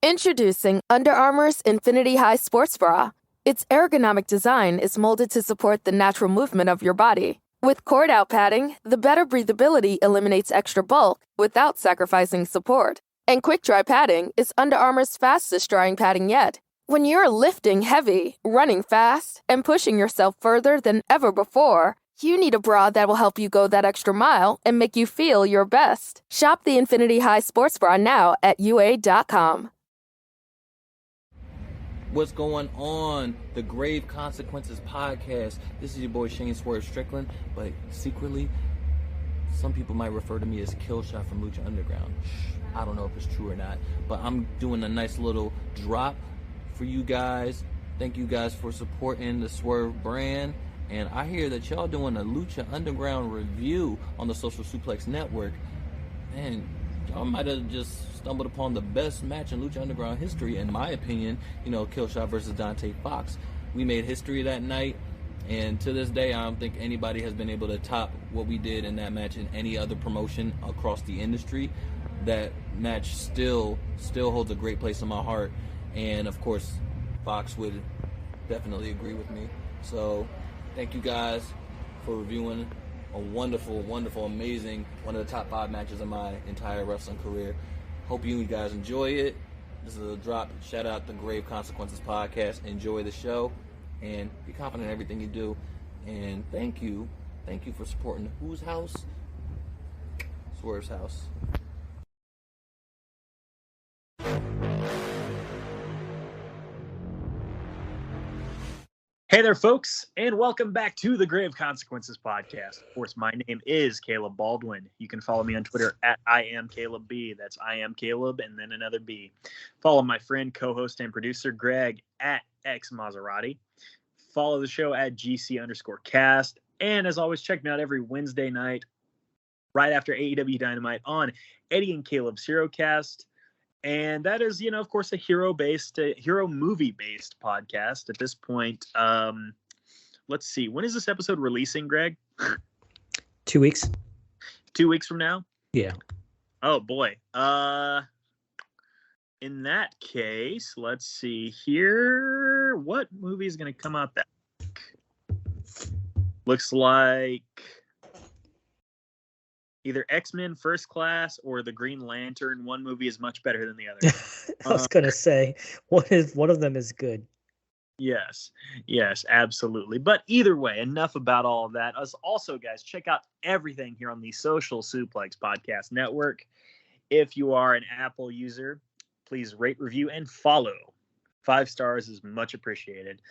Introducing Under Armour's Infinity High Sports Bra. Its ergonomic design is molded to support the natural movement of your body. With cord-out padding, the better breathability eliminates extra bulk without sacrificing support. And quick-dry padding is Under Armour's fastest-drying padding yet. When you're lifting heavy, running fast, and pushing yourself further than ever before, you need a bra that will help you go that extra mile and make you feel your best. Shop the Infinity High Sports Bra now at UA.com. What's going on? The Grave Consequences podcast. This is your boy Shane Swerve Strickland, but secretly, some people might refer to me as Killshot from Lucha Underground. I don't know if it's true or not, but I'm doing a nice little drop for you guys. Thank you guys for supporting the Swerve brand. And I hear that y'all doing a Lucha Underground review on the Social Suplex Network. Man, y'all might have just stumbled upon the best match in Lucha Underground history, in my opinion. You know, Killshot versus Dante Fox. We made history that night, and to this day, I don't think anybody has been able to top what we did in that match in any other promotion across the industry. That match still holds a great place in my heart, and of course, Fox would definitely agree with me. So, thank you guys for reviewing a wonderful, wonderful, amazing, one of the top 5 matches of my entire wrestling career. Hope you guys enjoy it. This is a drop. Shout out the Grave Consequences podcast. Enjoy the show and be confident in everything you do. And thank you for supporting whose house? Swerve's house. Hey there, folks, and welcome back to the Grave Consequences podcast. Of course, my name is Caleb Baldwin. You can follow me on Twitter at IamCalebB. That's I am Caleb and then another B. Follow my friend, co-host, and producer Greg at XMaserati. Follow the show at GC_cast. And as always, check me out every Wednesday night right after AEW Dynamite on Eddie and Caleb's HeroCast. And that is, of course, a hero movie-based podcast at this point. Let's see. When is this episode releasing, Greg? 2 weeks. 2 weeks from now? Yeah. Oh, boy. In that case, let's see here. What movie is going to come out that week? Looks like either X-Men First Class or The Green Lantern. One movie is much better than the other. I was going to say, one of them is good. Yes, absolutely. But either way, enough about all of that. Also, guys, check out everything here on the Social Suplex Podcast Network. If you are an Apple user, please rate, review, and follow. 5 stars is much appreciated.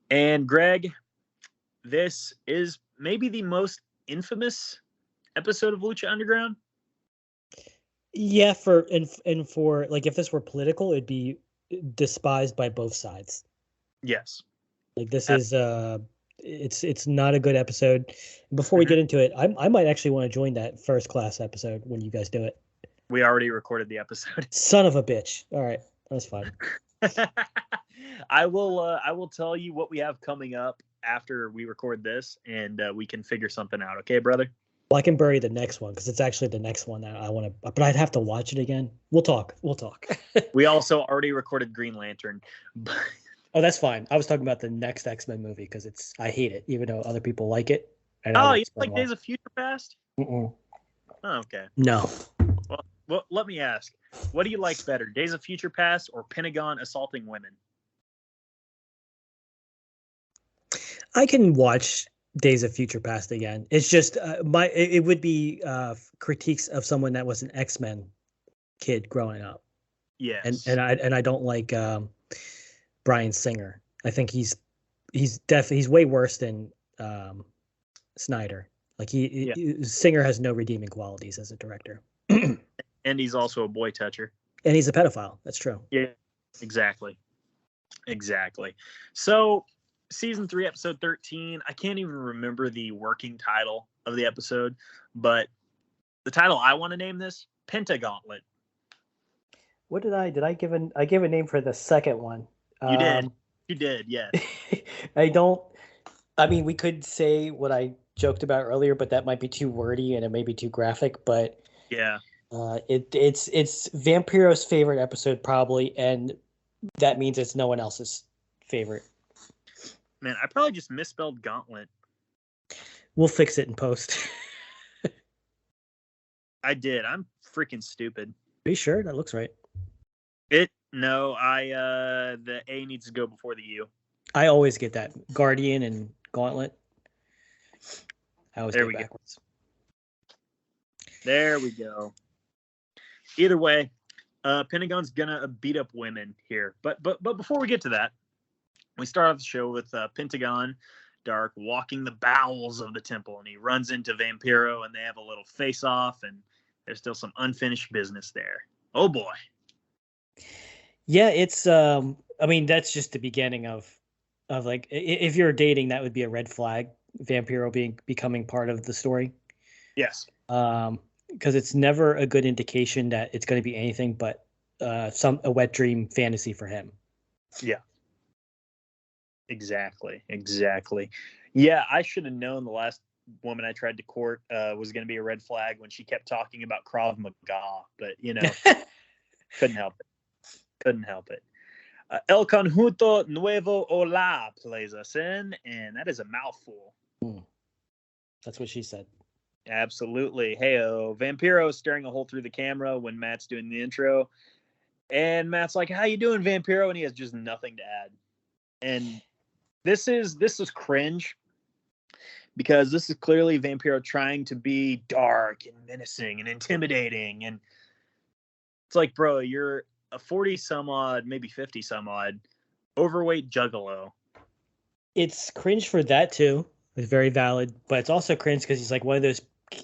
And Greg, this is maybe the most infamous episode of Lucha Underground. Yeah, for like if this were political, it'd be despised by both sides. Yes. Like this is it's not a good episode. Before we get into it, I might actually want to join that First Class episode when you guys do it. We already recorded the episode. Son of a bitch. All right, that's fine. I will tell you what we have coming up after we record this, and we can figure something out. Okay, brother? Well, I can bury the next one because it's actually the next one that I want to, but I'd have to watch it again. We'll talk. We also already recorded Green Lantern. Oh, that's fine. I was talking about the next X-Men movie because I hate it, even though other people like it. Oh, you like Days of Future Past? Mm-mm. Oh, okay. No. Well, let me ask. What do you like better, Days of Future Past or Pentagon assaulting women? I can watch Days of Future Past again. It's just it would be critiques of someone that was an X-Men kid growing up. Yes. And I don't like Bryan Singer. I think he's way worse than Snyder. Like Singer has no redeeming qualities as a director. And he's also a boy toucher. And he's a pedophile. That's true. Yeah, exactly. So, Season 3, Episode 13, I can't even remember the working title of the episode, but the title I want to name this, Pinta Gauntlet. What did I give I gave a name for the second one. You did, yes. We could say what I joked about earlier, but that might be too wordy and it may be too graphic, but yeah. It's Vampiro's favorite episode probably, and that means it's no one else's favorite. Man, I probably just misspelled gauntlet. We'll fix it in post. I did. I'm freaking stupid. Are you sure? That looks right. The A needs to go before the U. I always get that. Guardian and Gauntlet. I always get backwards. There we go. Either way, Pentagon's gonna beat up women here. But before we get to that, we start off the show with Pentagon Dark walking the bowels of the temple, and he runs into Vampiro, and they have a little face-off, and there's still some unfinished business there. Oh boy. Yeah, it's I mean, that's just the beginning of like, if you're dating, that would be a red flag, Vampiro becoming part of the story. Yes. Because it's never a good indication that it's going to be anything but a wet dream fantasy for him. Yeah. Exactly. Yeah, I should have known the last woman I tried to court was going to be a red flag when she kept talking about Krav Maga, but couldn't help it. El Conjunto Nuevo Hola plays us in, and that is a mouthful. That's what she said. Absolutely. Hey-o. Vampiro staring a hole through the camera when Matt's doing the intro, and Matt's like, "How you doing, Vampiro?" And he has just nothing to add. And this is cringe, because this is clearly Vampiro trying to be dark and menacing and intimidating, and it's like, bro, you're a 40-some-odd, maybe 50-some-odd, overweight juggalo. It's cringe for that too. It's very valid, but it's also cringe because he's like one of those,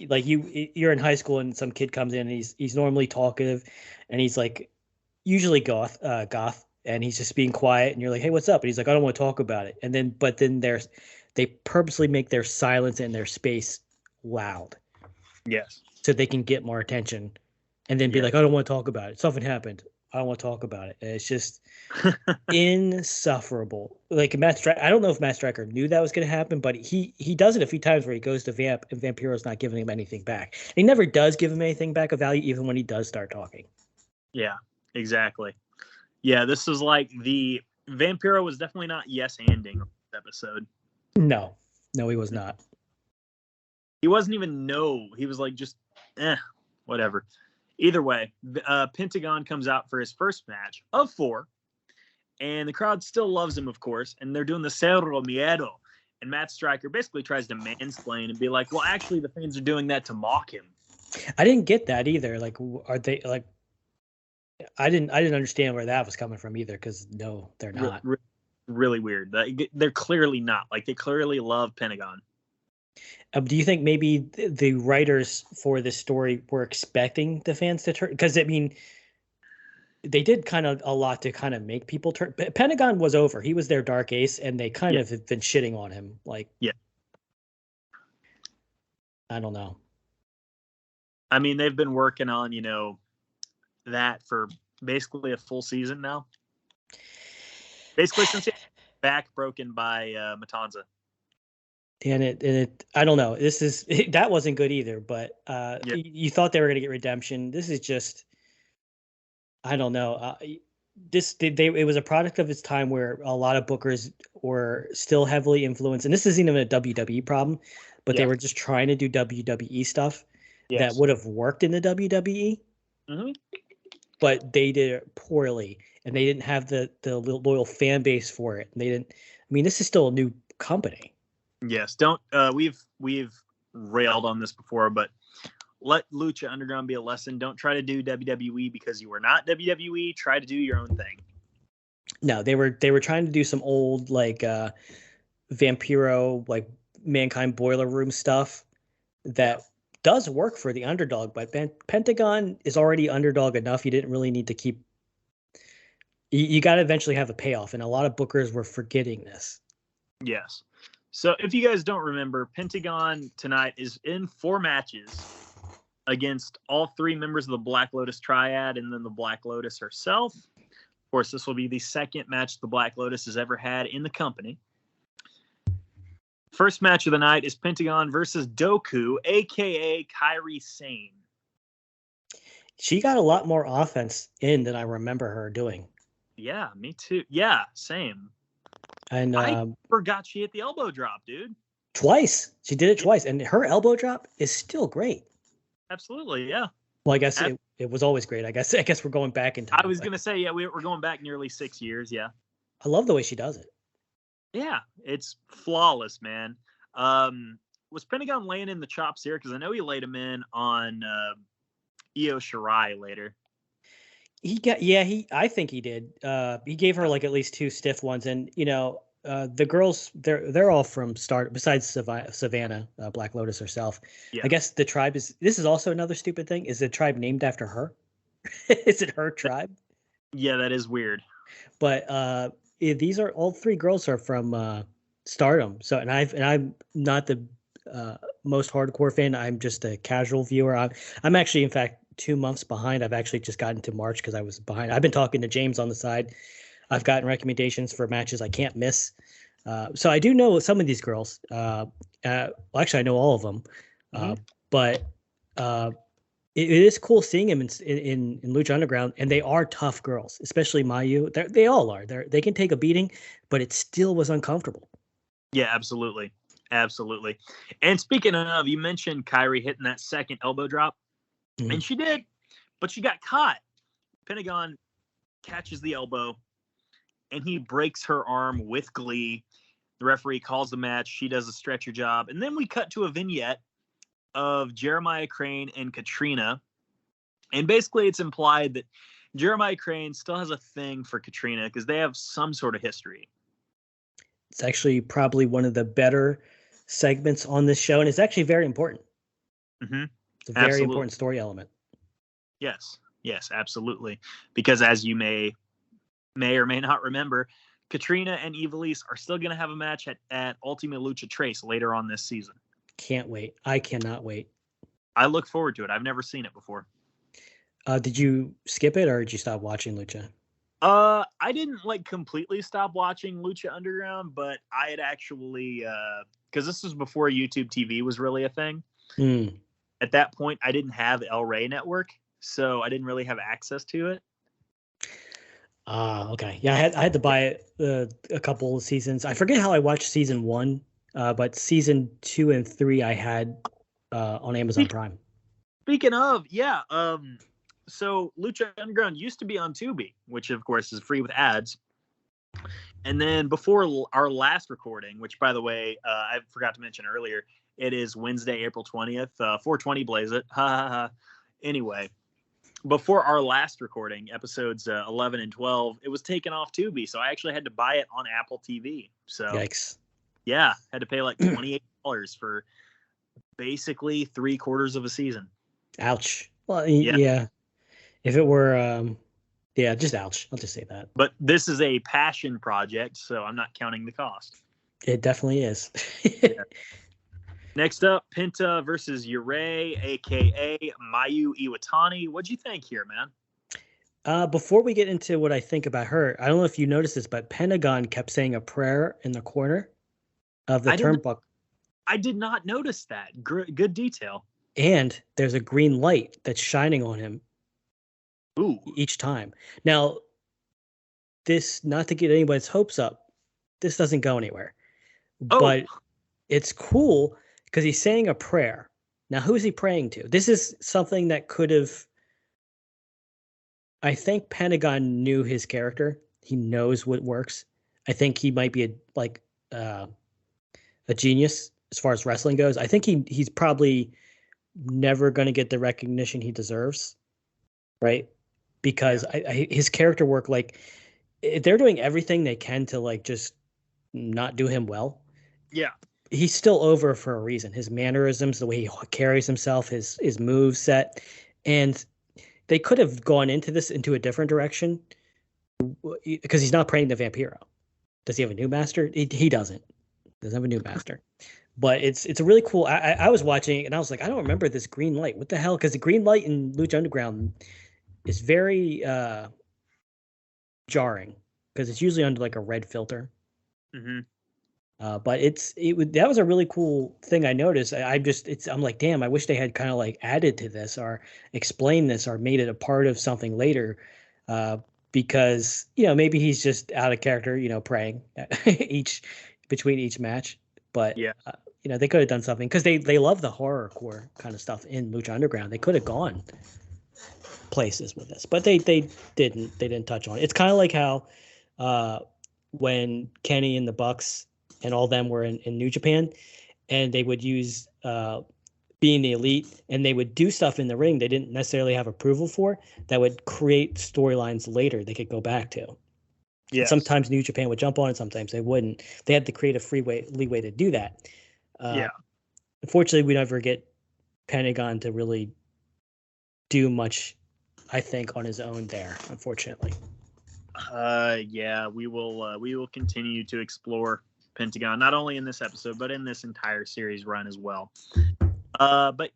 like you're in high school and some kid comes in and he's normally talkative, and he's like usually goth, and he's just being quiet, and you're like, "Hey, what's up?" And he's like, "I don't want to talk about it." And then they purposely make their silence and their space loud. Yes. So they can get more attention, and then be like, "I don't want to talk about it. Something happened. I don't want to talk about it." And it's just insufferable. Like I don't know if Matt Stryker knew that was going to happen, but he does it a few times where he goes to Vamp and Vampiro's not giving him anything back. And he never does give him anything back of value, even when he does start talking. Yeah, exactly. Yeah, this is like the Vampiro was definitely not yes-anding this episode. No, he was not. He wasn't even no. He was like just whatever. Either way, Pentagon comes out for his first match of 4, and the crowd still loves him, of course, and they're doing the Cerro Miedo. And Matt Stryker basically tries to mansplain and be like, well, actually, the fans are doing that to mock him. I didn't get that either. Like, are they like? I didn't understand where that was coming from either. Because no, they're not. Really weird. They're clearly not. Like, they clearly love Pentagon. Do you think maybe the writers for this story were expecting the fans to turn? Because I mean, they did kind of a lot to kind of make people turn. Pentagon was over. He was their dark ace, and they kind of have been shitting on him. Like, I don't know. I mean, they've been working on, that for basically a full season now. Basically, since he back broken by Matanza. And it I don't know. That wasn't good either. But you thought they were going to get redemption. This is just, I don't know. It was a product of its time where a lot of bookers were still heavily influenced, and this isn't even a WWE problem, but they were just trying to do WWE stuff that would have worked in the WWE. Mm-hmm. But they did it poorly, and they didn't have the loyal fan base for it. And they didn't. I mean, this is still a new company. Yes, don't. We've railed on this before, but let Lucha Underground be a lesson. Don't try to do WWE because you are not WWE. Try to do your own thing. No, they were trying to do some old like Vampiro, like Mankind Boiler Room stuff that does work for the underdog, but Pentagon is already underdog enough. You didn't really need to keep. You got to eventually have a payoff, and a lot of bookers were forgetting this. Yes. So if you guys don't remember, Pentagon tonight is in 4 matches against all 3 members of the Black Lotus Triad and then the Black Lotus herself. Of course, this will be the second match the Black Lotus has ever had in the company. First match of the night is Pentagon versus Doku, a.k.a. Kairi Sane. she got a lot more offense in than I remember her doing. Yeah, me too. Yeah, same. And I forgot she hit the elbow drop, dude. Twice. She did it twice. And her elbow drop is still great. Absolutely, yeah. Well, I guess it was always great. I guess we're going back in time. I was going to say, yeah, we're going back nearly 6 years, yeah. I love the way she does it. Yeah, it's flawless, man. Was Pentagon laying in the chops here? Because I know he laid him in on Io Shirai later. I think he did. He gave her like at least 2 stiff ones, and the girls, they're all from Start. Besides Savannah, Black Lotus herself. Yeah. I guess the tribe this is also another stupid thing. Is the tribe named after her? Is it her tribe? Yeah, that is weird. But these are all 3 girls are from Stardom. So and I'm not the most hardcore fan. I'm just a casual viewer. I'm actually, in fact, 2 months behind. I've actually just gotten to March because I was behind. I've been talking to James on the side. I've gotten recommendations for matches I can't miss. So I do know some of these girls. Well, actually, I know all of them. But it is cool seeing them in Lucha Underground, and they are tough girls, especially Mayu. They all are. They can take a beating, but it still was uncomfortable. Yeah, absolutely. Absolutely. And speaking of, you mentioned Kairi hitting that second elbow drop. And she did, but she got caught. Pentagon catches the elbow, and he breaks her arm with glee. The referee calls the match. She does a stretcher job. And then we cut to a vignette of Jeremiah Crane and Katrina. And basically it's implied that Jeremiah Crane still has a thing for Katrina because they have some sort of history. It's actually probably one of the better segments on this show, and it's actually very important. It's a very important story element. Yes, absolutely. Because as you may or may not remember, Katrina and Ivelisse are still going to have a match at Ultima Lucha Trace later on this season. Can't wait. I cannot wait. I look forward to it. I've never seen it before. Did you skip it or did you stop watching Lucha? I didn't completely stop watching Lucha Underground, but I had actually, because this was before YouTube TV was really a thing. At that point, I didn't have El Rey Network, so I didn't really have access to it. Okay. Yeah, I had to buy it a couple of seasons. I forget how I watched season 1, but season 2 and 3 I had on Amazon Prime. Speaking of, yeah, so Lucha Underground used to be on Tubi, which of course is free with ads. And then before our last recording, which by the way, I forgot to mention earlier, it is Wednesday, April 20th, 420 blaze it. Ha ha ha. Anyway, before our last recording, episodes 11 and 12, it was taken off Tubi, so I actually had to buy it on Apple TV. So, yikes. Yeah, had to pay like $28 for basically 3/4 of a season. Ouch. Well, yeah. If it were, just ouch. I'll just say that. But this is a passion project, so I'm not counting the cost. It definitely is. Yeah. Next up, Pinta versus Yuray, a.k.a. Mayu Iwatani. What'd you think here, man? Before we get into what I think about her, I don't know if you noticed this, but Pentagon kept saying a prayer in the corner of the turnbuckle. I did not notice that. Good detail. And there's a green light that's shining on him each time. Now, this, not to get anybody's hopes up, this doesn't go anywhere. But it's cool because he's saying a prayer. Now, who is he praying to? This is something that could have... I think Pentagon knew his character. He knows what works. I think he might be a genius as far as wrestling goes. I think he's probably never going to get the recognition he deserves, right? Because his character work, they're doing everything they can to just not do him well. Yeah. He's still over for a reason. His mannerisms, the way he carries himself, his move set. And they could have gone into a different direction because he's not praying to Vampiro. Does he have a new master? He doesn't. Doesn't have a new master. But it's a really cool... I was watching and I was like, I don't remember this green light. What the hell? Because the green light in Lucha Underground is very jarring because it's usually under a red filter. But that was a really cool thing I noticed. I'm like, damn, I wish they had kind of like added to this or explained this or made it a part of something later. Because, maybe he's just out of character, praying between each match. But, Yeah. They could have done something because they love the horrorcore kind of stuff in Lucha Underground. They could have gone places with this, but they didn't touch on it. It's kind of like how when Kenny and the Bucks and all them were in New Japan, and they would use being the Elite, and they would do stuff in the ring they didn't necessarily have approval for that would create storylines later they could go back to. Yeah. Sometimes New Japan would jump on it, sometimes they wouldn't. They had to create a leeway to do that. Unfortunately, we never get Pentagon to really do much, I think, on his own there, unfortunately. We will continue to explore Pentagon, not only in this episode, but in this entire series run as well. But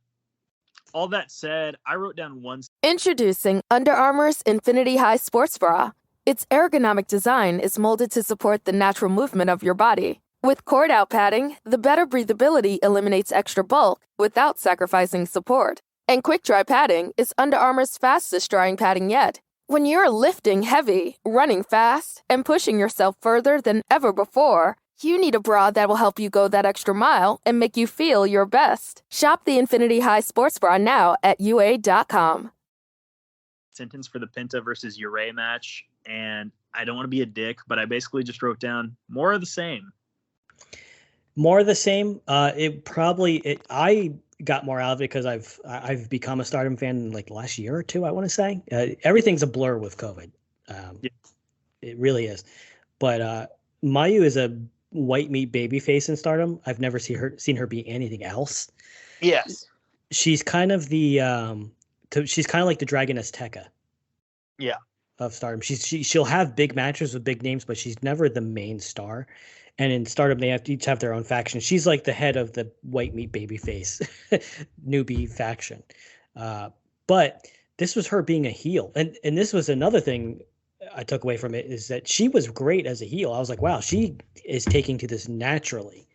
all that said, I wrote down one. Introducing Under Armour's Infinity High Sports Bra. Its ergonomic design is molded to support the natural movement of your body. With cord-out padding, the better breathability eliminates extra bulk without sacrificing support. And quick-dry padding is Under Armour's fastest-drying padding yet. When you're lifting heavy, running fast, and pushing yourself further than ever before, you need a bra that will help you go that extra mile and make you feel your best. Shop the Infinity High Sports Bra now at UA.com. Sentence for the Pinta versus Yuray match, and I don't want to be a dick, but I basically just wrote down more of the same. More of the same. I got more out of it because I've become a Stardom fan in like the last year or two. I want to say everything's a blur with COVID. It really is. But Mayu is a white meat babyface in Stardom. I've never seen her be anything else. Yes, she's kind of the she's kind of like the Dragon Azteca. Yeah, of Stardom. She'll have big matches with big names, but she's never the main star. And in Stardom, they each have their own faction. She's like the head of the white meat babyface newbie faction. But this was her being a heel. And this was another thing I took away from it, is that she was great as a heel. I was like, wow, she is taking to this naturally.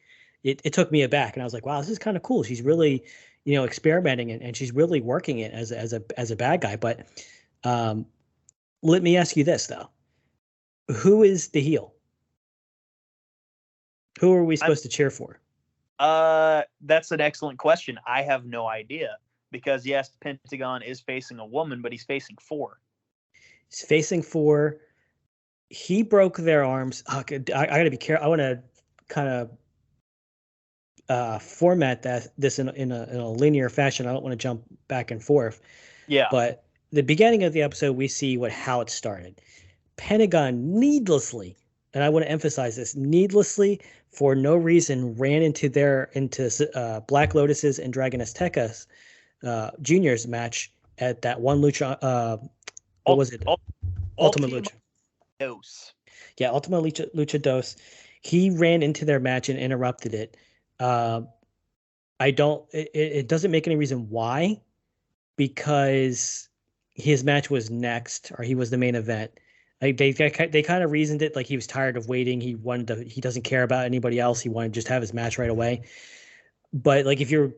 It took me aback, and I was like, wow, this is kind of cool. She's really, experimenting, and she's really working it as a bad guy. But let me ask you this, though. Who is the heel? Who are we supposed to cheer for? That's an excellent question. I have no idea, because yes, Pentagon is facing a woman, but he's facing 4. He's facing 4. He broke their arms. I got to be careful. I want to kind of format this in a linear fashion. I don't want to jump back and forth. Yeah. But the beginning of the episode, we see how it started. Pentagon needlessly, and I want to emphasize this, needlessly, for no reason, ran into Black Lotus's and Dragon Azteca's juniors match at that one lucha. What was it? Ultimate Lucha. Dos. Yeah, Ultimate Lucha Dos. He ran into their match and interrupted it. It doesn't make any reason why, because his match was next, or he was the main event. Like they kind of reasoned it like he was tired of waiting. He doesn't care about anybody else. He wanted to just have his match right away. But like, if you're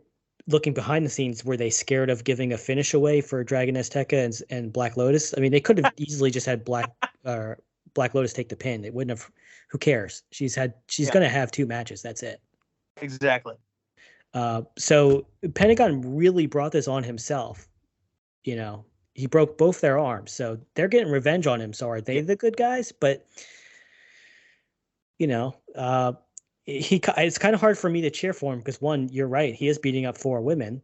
looking behind the scenes, were they scared of giving a finish away for Dragon Azteca and Black Lotus? I mean, they could have easily just had Black Lotus take the pin. They wouldn't have. Who cares? She's going to have 2 matches. That's it. Exactly. So Pentagon really brought this on himself. He broke both their arms, so they're getting revenge on him. So are they the good guys? But it's kind of hard for me to cheer for him, because one, you're right, he is beating up 4 women.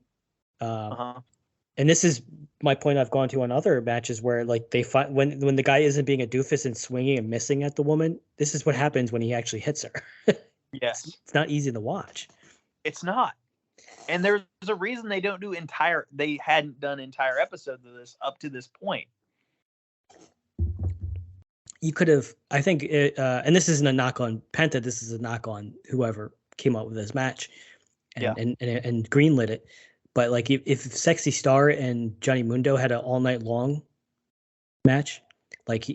And this is my point I've gone to on other matches where, like, they find when the guy isn't being a doofus and swinging and missing at the woman, this is what happens when he actually hits her. Yes, it's not easy to watch. It's not. And there's a reason they hadn't done entire episodes of this up to this point. You could have, I think, and this isn't a knock on Penta, this is a knock on whoever came up with this match and greenlit it. But like, if Sexy Star and Johnny Mundo had an all night long match, like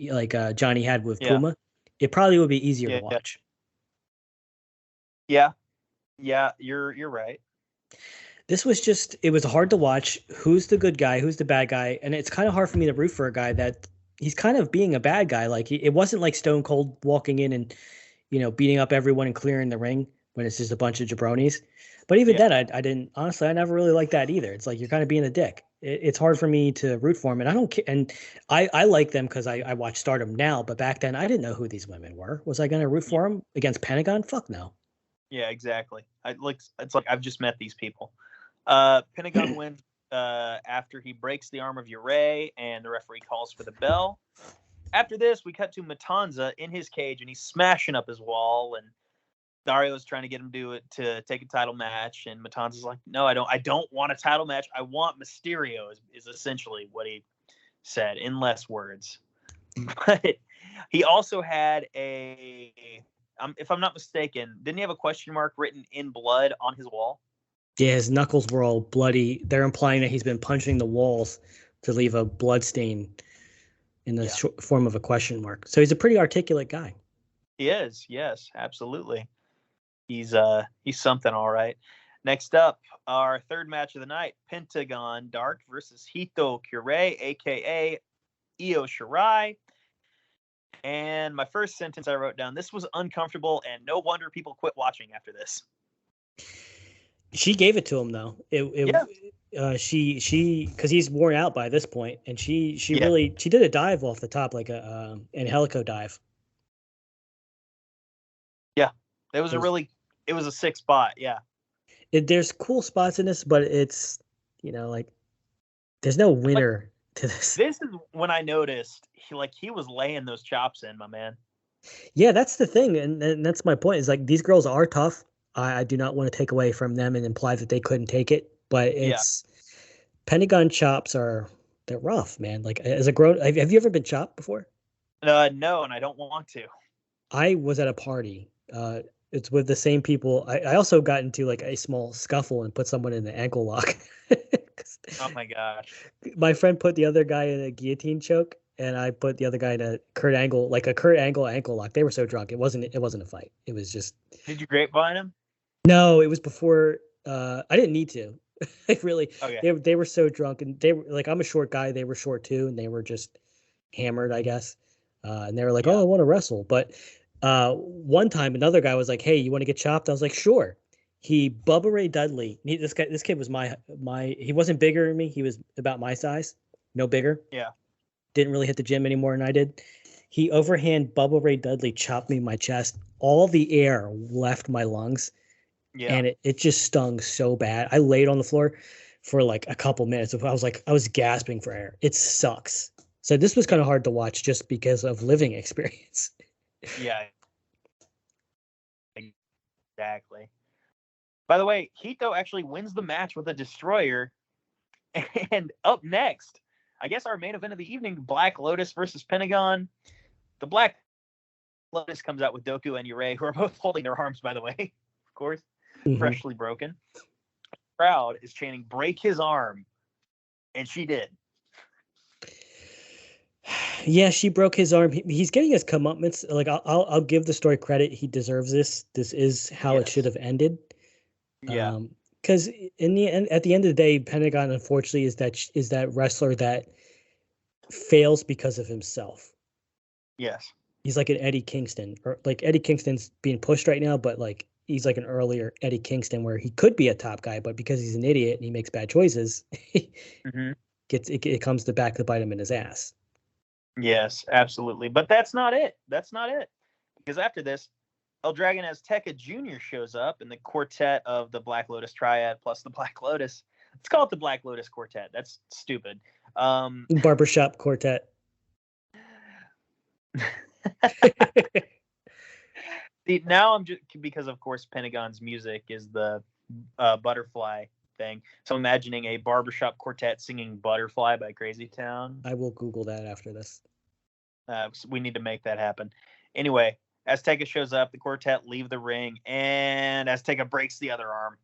Johnny had with Puma, it probably would be easier to watch. Yeah, you're right. This was just, it was hard to watch. Who's the good guy? Who's the bad guy? And it's kind of hard for me to root for a guy that he's kind of being a bad guy. Like it wasn't like Stone Cold walking in and, beating up everyone and clearing the ring when it's just a bunch of jabronis. But even then, I didn't, honestly, I never really liked that either. It's like, you're kind of being a dick. It's hard for me to root for him. And I don't care. And I like them because I watch Stardom now. But back then, I didn't know who these women were. Was I going to root for them against Pentagon? Fuck no. Yeah, exactly. It's like I've just met these people. Pentagon wins after he breaks the arm of Yuray, and the referee calls for the bell. After this, we cut to Matanza in his cage, and he's smashing up his wall, and Dario's trying to get him to take a title match, and Matanza's like, no, I don't want a title match. I want Mysterio, is essentially what he said in less words. But he also had if I'm not mistaken, didn't he have a question mark written in blood on his wall? Yeah, his knuckles were all bloody. They're implying that he's been punching the walls to leave a blood stain in the form of a question mark. So he's a pretty articulate guy. He is, yes, absolutely. He's something, all right. Next up, our third match of the night: Pentagon Dark versus Hito Kyurei, aka Io Shirai. And my first sentence I wrote down: this was uncomfortable, and no wonder people quit watching after this. She gave it to him though. She because he's worn out by this point, and she did a dive off the top, like an helico dive. Yeah, it was a sick spot. Yeah, there's cool spots in this, but it's like there's no winner to this. This is when I noticed he was laying those chops in, my man. Yeah, that's the thing, and that's my point. Is like these girls are tough. I do not want to take away from them and imply that they couldn't take it, but it's Pentagon chops they're rough, man. Like as a grown, have you ever been chopped before? No, and I don't want to. I was at a party. It's with the same people. I also got into like a small scuffle and put someone in the ankle lock. Oh my gosh! My friend put the other guy in a guillotine choke, and I put the other guy in a Kurt Angle ankle lock. They were so drunk. It wasn't a fight. It was just. Did you grapevine him? No, it was before. I didn't need to. Okay. They were so drunk, and they were like, I'm a short guy. They were short too, and they were just hammered, I guess. And they were like, "Oh, I want to wrestle." But one time, another guy was like, "Hey, you want to get chopped?" I was like, "Sure." Bubba Ray Dudley. This kid was my. He wasn't bigger than me. He was about my size, no bigger. Yeah. Didn't really hit the gym any more than I did. He overhand Bubba Ray Dudley chopped me in my chest. All the air left my lungs. Yeah. And it just stung so bad. I laid on the floor for like a couple minutes. I was gasping for air. It sucks. So this was kind of hard to watch just because of living experience. Yeah. Exactly. By the way, Hito actually wins the match with a destroyer. And up next, I guess our main event of the evening, Black Lotus versus Pentagon. The Black Lotus comes out with Doku and Yuray, who are both holding their arms, by the way, of course. Freshly broken. The crowd is chanting, "Break his arm," and she did. Yeah, she broke his arm. He's getting his comeuppance. Like I'll give the story credit. He deserves this. This is how it should have ended. Yeah. Because in the end, at the end of the day, Pentagon unfortunately is that wrestler that fails because of himself. Yes. He's like an Eddie Kingston, or like Eddie Kingston's being pushed right now, but like. He's like an earlier Eddie Kingston where he could be a top guy, but because he's an idiot and he makes bad choices, it comes to bite him in his ass. Yes, absolutely. But that's not it. Because after this, El Dragon Azteca Jr. shows up in the quartet of the Black Lotus Triad plus the Black Lotus. Let's call it the Black Lotus Quartet. That's stupid. Barbershop Quartet. See, now I'm just because, of course, Pentagon's music is the butterfly thing. So I'm imagining a barbershop quartet singing "Butterfly" by Crazy Town. I will Google that after this. So we need to make that happen. Anyway, Azteca shows up. The quartet leave the ring, and Azteca breaks the other arm.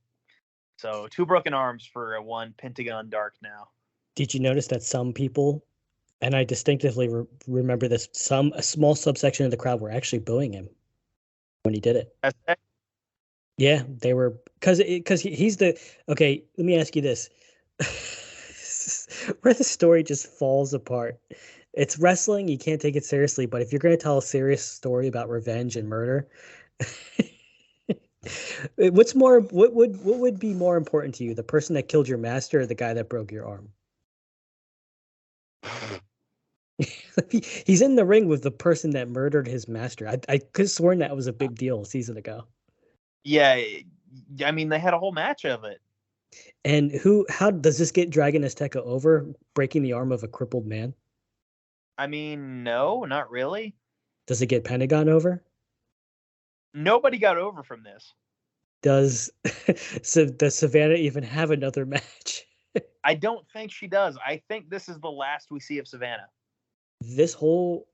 So 2 broken arms for one Pentagon Dark now. Did you notice that some people, and I distinctively remember this, a small subsection of the crowd were actually booing him when he did it? Yeah, they were because he's the okay. Let me ask you this: where the story just falls apart. It's wrestling; you can't take it seriously. But if you're going to tell a serious story about revenge and murder, what would be more important to you, the person that killed your master or the guy that broke your arm? He's in the ring with the person that murdered his master. I could have sworn that was a big deal a season ago. Yeah, I mean, they had a whole match of it. And how does this get Dragon Azteca over, breaking the arm of a crippled man? I mean, no, not really. Does it get Pentagon over? Nobody got over from this. Does Savannah even have another match? I don't think she does. I think this is the last we see of Savannah. This whole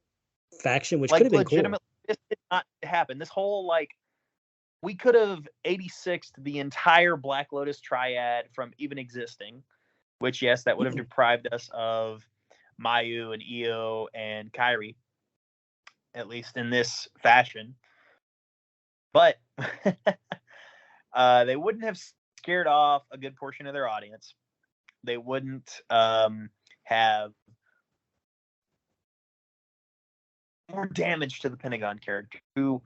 faction, which Like, could have been legitimately, cool. this did not happen. This whole, like, we could have 86'd the entire Black Lotus triad from even existing, which, yes, that would have deprived us of Mayu and Io and Kairi, at least in this fashion. But they wouldn't have scared off a good portion of their audience. They wouldn't have more damage to the Pentagon character, who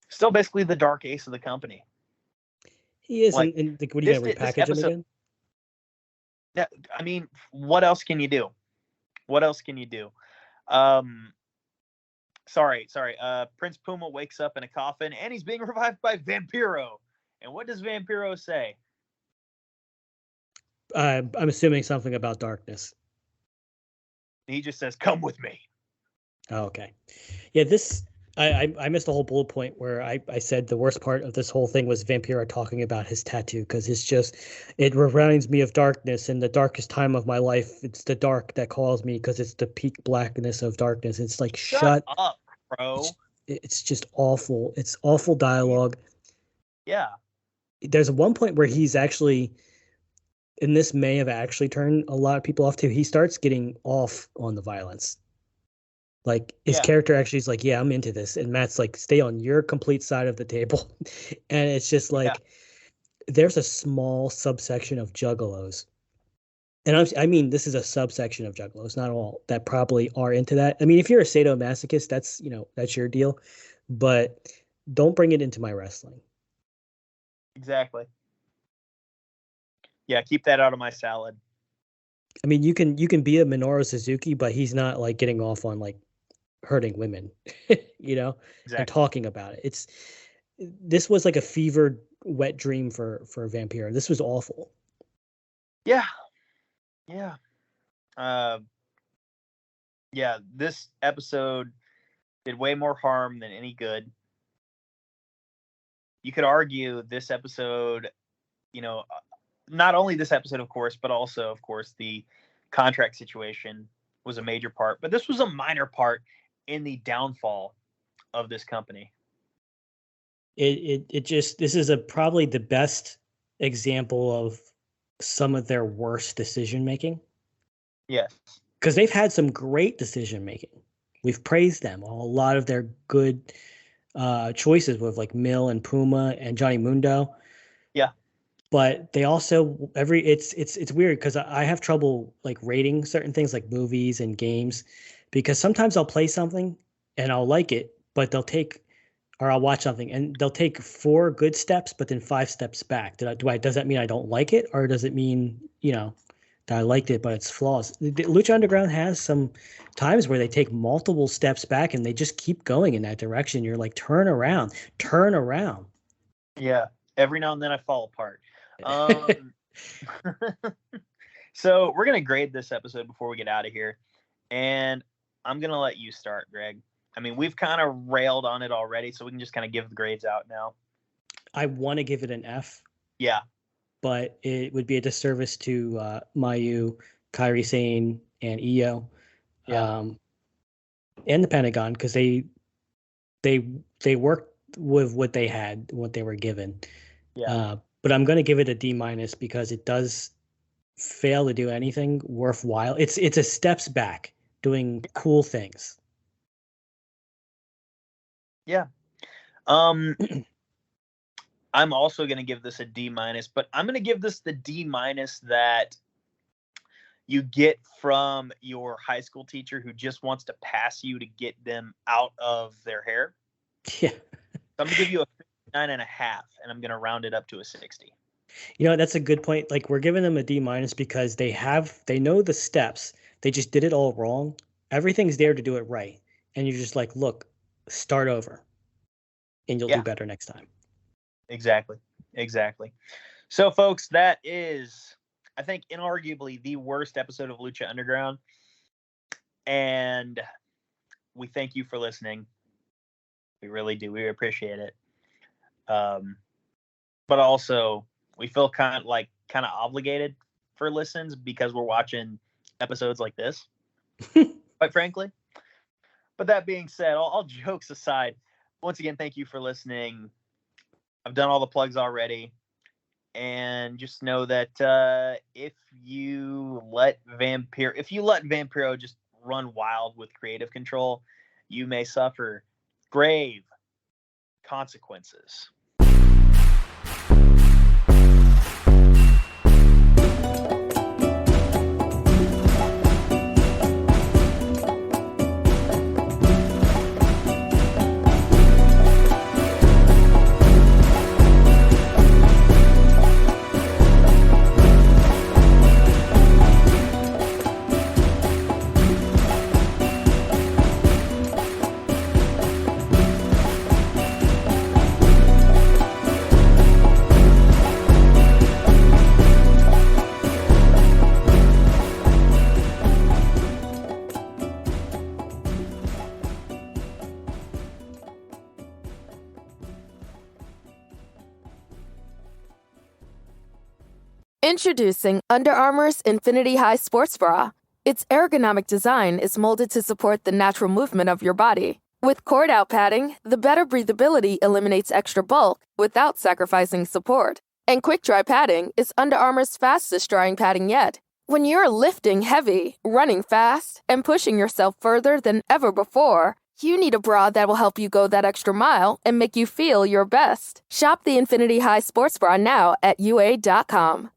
still basically the dark ace of the company. He is, like, and what are you going to repackage him again? Yeah, I mean, what else can you do? What else can you do? Sorry. Prince Puma wakes up in a coffin, and he's being revived by Vampiro. And what does Vampiro say? I'm assuming something about darkness. He just says, "Come with me." Oh, okay. Yeah, I missed the whole bullet point where I said the worst part of this whole thing was Vampiro talking about his tattoo, because it reminds me of darkness, and the darkest time of my life. It's the dark that calls me because it's the peak blackness of darkness. It's like, shut up, bro. It's just awful. It's awful dialogue. Yeah. There's one point where he's actually, and this may have actually turned a lot of people off too. He starts getting off on the violence. Like, his character actually is like, yeah, I'm into this. And Matt's like, stay on your complete side of the table. And it's just like, there's a small subsection of juggalos. And I mean, this is a subsection of juggalos, not all, that probably are into that. I mean, if you're a sadomasochist, that's your deal. But don't bring it into my wrestling. Exactly. Yeah, keep that out of my salad. I mean, you can be a Minoru Suzuki, but he's not like getting off on like hurting women, exactly. And talking about it. This was like a fevered wet dream for Vampiro. This was awful. Yeah. This episode did way more harm than any good. You could argue this episode, not only this episode, of course, but also, of course, the contract situation was a major part. But this was a minor part in the downfall of this company. This is probably the best example of some of their worst decision making. Yes. Because they've had some great decision making. We've praised them. A lot of their good choices with like Mill and Puma and Johnny Mundo. Yeah. But they also it's weird because I have trouble like rating certain things like movies and games, because sometimes I'll play something and I'll like it, but I'll watch something and they'll take 4 good steps, but then 5 steps back. Does that mean I don't like it, or does it mean that I liked it but it's flaws? Lucha Underground has some times where they take multiple steps back and they just keep going in that direction. You're like, turn around. Yeah, every now and then I fall apart. So we're gonna grade this episode before we get out of here, and I'm gonna let you start, Greg. I mean, we've kind of railed on it already, so we can just kind of give the grades out now. I want to give it an F. Yeah. But it would be a disservice to Mayu, Kairi Sane, and Io, and the Pentagon, because they worked with what they had, what they were given. Yeah. But I'm going to give it a D- because it does fail to do anything worthwhile. It's a steps back doing cool things. Yeah. I'm also going to give this a D-, but I'm going to give this the D- that you get from your high school teacher who just wants to pass you to get them out of their hair. Yeah. So I'm going to give you a 59.5, and I'm going to round it up to a 60. You know, that's a good point. Like, we're giving them a D- because they know the steps. They just did it all wrong. Everything's there to do it right. And you're just like, look, start over and you'll do better next time. Exactly. So, folks, that is, I think, inarguably the worst episode of Lucha Underground. And we thank you for listening. We really do. We appreciate it. But also, we feel kind of obligated for listens because we're watching episodes like this, quite frankly. But that being said, all jokes aside, once again, thank you for listening. I've done all the plugs already. And just know that if you let Vampiro just run wild with creative control, you may suffer grave consequences. Introducing Under Armour's Infinity High Sports Bra. Its ergonomic design is molded to support the natural movement of your body. With cord-out padding, the better breathability eliminates extra bulk without sacrificing support. And quick-dry padding is Under Armour's fastest-drying padding yet. When you're lifting heavy, running fast, and pushing yourself further than ever before, you need a bra that will help you go that extra mile and make you feel your best. Shop the Infinity High Sports Bra now at UA.com.